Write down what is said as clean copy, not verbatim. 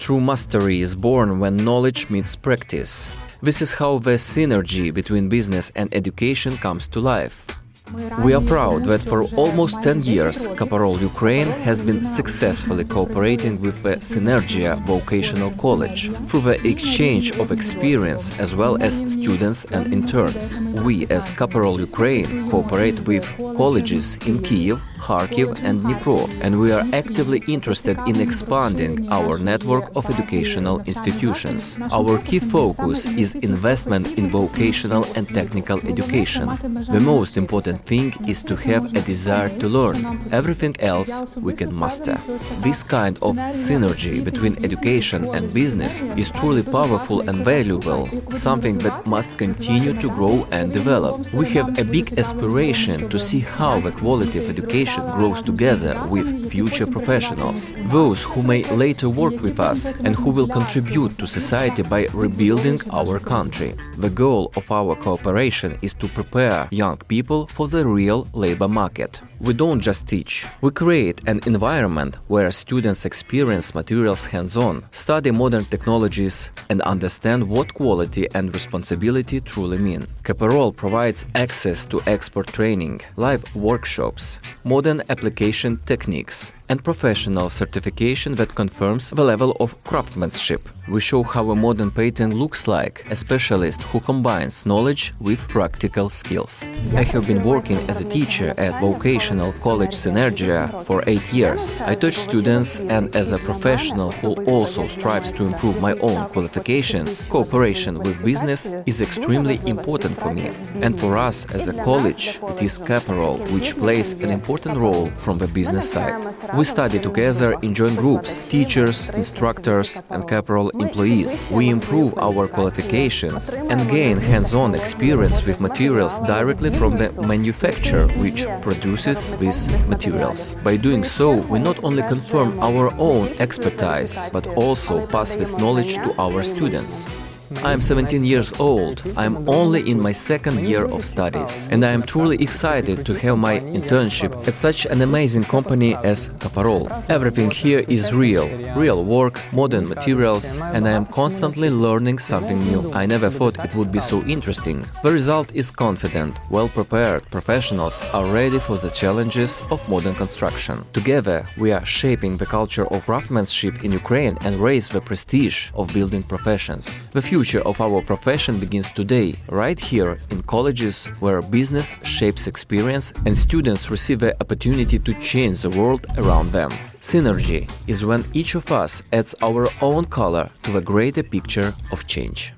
True mastery is born when knowledge meets practice. This is how the synergy between business and education comes to life. We are proud that for almost 10 years, Caparol Ukraine has been successfully cooperating with the Synergia Vocational College through the exchange of experience as well as students and interns. We, as Caparol Ukraine, cooperate with colleges in Kyiv, Kharkiv and Dnipro, and we are actively interested in expanding our network of educational institutions. Our key focus is investment in vocational and technical education. The most important thing is to have a desire to learn. Everything else we can master. This kind of synergy between education and business is truly powerful and valuable, something that must continue to grow and develop. We have a big aspiration to see how the quality of education grows together with future professionals, those who may later work with us and who will contribute to society by rebuilding our country. The goal of our cooperation is to prepare young people for the real labor market. We don't just teach. We create an environment where students experience materials hands-on, study modern technologies, and understand what quality and responsibility truly mean. Caparol provides access to expert training, live workshops, modern application techniques, and professional certification that confirms the level of craftsmanship. We show how a modern painting looks like, a specialist who combines knowledge with practical skills. I have been working as a teacher at Vocational College Synergia for 8 years. I teach students, and as a professional who also strives to improve my own qualifications, cooperation with business is extremely important for me. And for us as a college, it is Caparol which plays an important role from the business side. We study together in joint groups, teachers, instructors and Caparol employees. We improve our qualifications and gain hands-on experience with materials directly from the manufacturer which produces these materials. By doing so, we not only confirm our own expertise, but also pass this knowledge to our students. I am 17 years old. I am only in my second year of studies, and I am truly excited to have my internship at such an amazing company as Caparol. Everything here is real work, modern materials, and I am constantly learning something new. I never thought it would be so interesting. The result is confident, well-prepared professionals are ready for the challenges of modern construction. Together, we are shaping the culture of craftsmanship in Ukraine and raise the prestige of building professions. The future of our profession begins today, right here in colleges where business shapes experience and students receive the opportunity to change the world around them. Synergy is when each of us adds our own color to the greater picture of change.